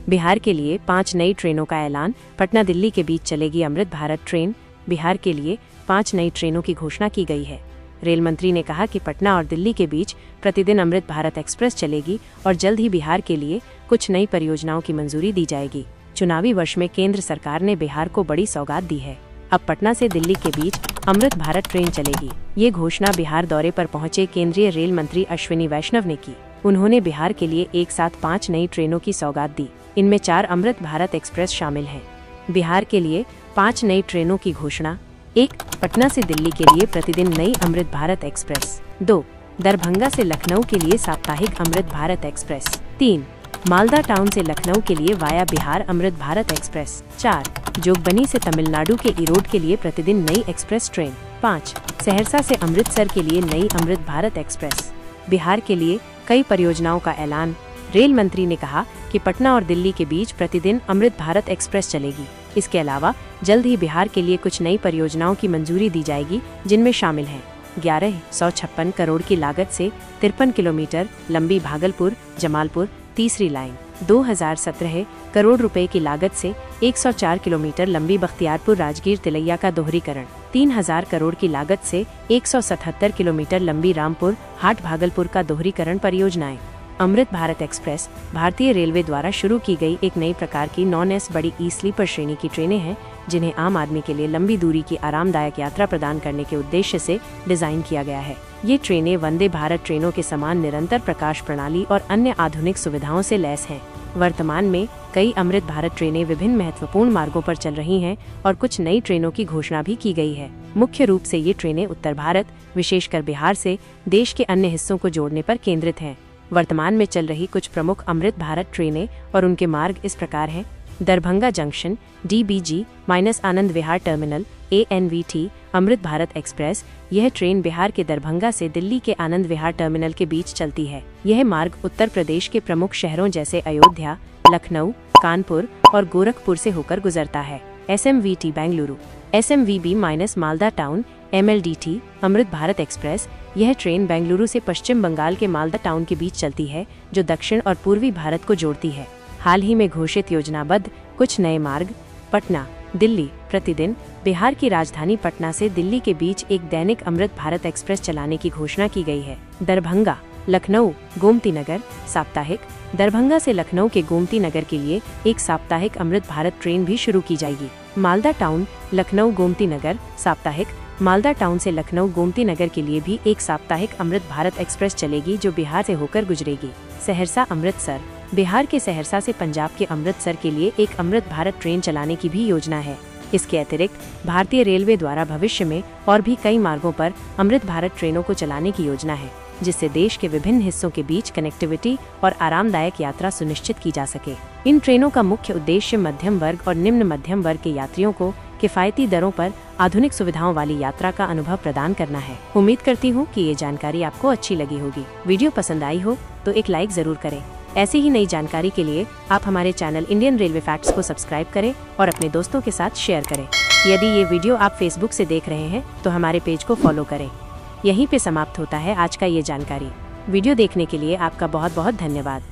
बिहार के लिए 5 नई ट्रेनों का ऐलान, पटना दिल्ली के बीच चलेगी अमृत भारत ट्रेन। बिहार के लिए 5 नई ट्रेनों की घोषणा की गई है। रेल मंत्री ने कहा कि पटना और दिल्ली के बीच प्रतिदिन अमृत भारत एक्सप्रेस चलेगी और जल्द ही बिहार के लिए कुछ नई परियोजनाओं की मंजूरी दी जाएगी। चुनावी वर्ष में केंद्र सरकार ने बिहार को बड़ी सौगात दी है। अब पटना से दिल्ली के बीच अमृत भारत ट्रेन चलेगी। ये घोषणा बिहार दौरे पर पहुंचे केंद्रीय रेल मंत्री अश्विनी वैष्णव ने की। उन्होंने बिहार के लिए एक साथ 5 नई ट्रेनों की सौगात दी। इनमें 4 अमृत भारत एक्सप्रेस शामिल हैं। बिहार के लिए 5 नई ट्रेनों की घोषणा। 1. पटना से दिल्ली के लिए प्रतिदिन नई अमृत भारत एक्सप्रेस। 2. दरभंगा से लखनऊ के लिए साप्ताहिक अमृत भारत एक्सप्रेस। 3. मालदा टाउन से लखनऊ के लिए वाया बिहार अमृत भारत एक्सप्रेस। 4. जोगबनी से तमिलनाडु के इरोड के लिए प्रतिदिन नई एक्सप्रेस ट्रेन। 5. सहरसा से अमृतसर के लिए नई अमृत भारत एक्सप्रेस। बिहार के लिए कई परियोजनाओं का ऐलान। रेल मंत्री ने कहा कि पटना और दिल्ली के बीच प्रतिदिन अमृत भारत एक्सप्रेस चलेगी। इसके अलावा जल्द ही बिहार के लिए कुछ नई परियोजनाओं की मंजूरी दी जाएगी, जिनमें शामिल हैं 1156 करोड़ की लागत से 53 किलोमीटर लंबी भागलपुर जमालपुर तीसरी लाइन, 2017 करोड़ रुपए की लागत से 104 किलोमीटर लंबी बख्तियारपुर राजगीर तिलैया का दोहरीकरण, 3000 करोड़ की लागत से 177 किलोमीटर लंबी रामपुर हाट भागलपुर का दोहरीकरण परियोजनाएं। अमृत भारत एक्सप्रेस भारतीय रेलवे द्वारा शुरू की गई एक नई प्रकार की नॉन-एसी बड़ी ई-स्लीपर श्रेणी की ट्रेनें हैं, जिन्हें आम आदमी के लिए लंबी दूरी की आरामदायक यात्रा प्रदान करने के उद्देश्य से डिजाइन किया गया है। ये ट्रेनें वंदे भारत ट्रेनों के समान निरंतर प्रकाश प्रणाली और अन्य आधुनिक सुविधाओं से लैस हैं। वर्तमान में कई अमृत भारत ट्रेनें विभिन्न महत्वपूर्ण मार्गों पर चल रही हैं और कुछ नई ट्रेनों की घोषणा भी की गई है। मुख्य रूप से ये ट्रेनें उत्तर भारत, विशेषकर बिहार से देश के अन्य हिस्सों को जोड़ने पर केंद्रित हैं। वर्तमान में चल रही कुछ प्रमुख अमृत भारत ट्रेनें और उनके मार्ग इस प्रकार हैं। Darbhanga junction DBG - Anand Vihar terminal ANVT Amrit Bharat express. यह ट्रेन बिहार के दरभंगा से दिल्ली के आनंद विहार टर्मिनल के बीच चलती है। यह मार्ग उत्तर प्रदेश के प्रमुख शहरों जैसे अयोध्या, लखनऊ, कानपुर और गोरखपुर से होकर गुजरता है। SMVT Bengaluru SMVB - Malda town MLDT Amrit Bharat express. यह ट्रेन बेंगलुरु से पश्चिम बंगाल के मालदा टाउन के बीच चलती है, जो दक्षिण और पूर्वी भारत को जोड़ती है। हाल ही में घोषित योजनाबद्ध कुछ नए मार्ग। पटना दिल्ली प्रतिदिन बिहार की राजधानी पटना से दिल्ली के बीच एक दैनिक अमृत भारत एक्सप्रेस चलाने की घोषणा की गई है। दरभंगा लखनऊ गोमती नगर साप्ताहिक। दरभंगा से लखनऊ के गोमती नगर के लिए एक साप्ताहिक अमृत भारत ट्रेन भी शुरू की जाएगी। मालदा टाउन लखनऊ गोमती नगर साप्ताहिक। मालदा टाउन से लखनऊ गोमती नगर के लिए भी एक साप्ताहिक अमृत भारत एक्सप्रेस चलेगी, जो बिहार से होकर गुजरेगी। सहरसा अमृतसर बिहार के सहरसा से पंजाब के अमृतसर के लिए एक अमृत भारत ट्रेन चलाने की भी योजना है। इसके अतिरिक्त भारतीय रेलवे द्वारा भविष्य में और भी कई मार्गों पर अमृत भारत ट्रेनों को चलाने की योजना है, जिससे देश के विभिन्न हिस्सों के बीच कनेक्टिविटी और आरामदायक यात्रा सुनिश्चित की जा सके। इन ट्रेनों का मुख्य उद्देश्य मध्यम वर्ग और निम्न मध्यम वर्ग के यात्रियों को किफायती दरों पर आधुनिक सुविधाओं वाली यात्रा का अनुभव प्रदान करना है। उम्मीद करती हूँ कि ये जानकारी आपको अच्छी लगी होगी। वीडियो पसंद आई हो तो एक लाइक जरूर करें। ऐसी ही नई जानकारी के लिए आप हमारे चैनल इंडियन रेलवे फैक्ट्स को सब्सक्राइब करें और अपने दोस्तों के साथ शेयर करें। यदि ये वीडियो आप फेसबुक से देख रहे हैं तो हमारे पेज को फॉलो करें। यहीं पे समाप्त होता है आज का ये जानकारी। वीडियो देखने के लिए आपका बहुत बहुत धन्यवाद।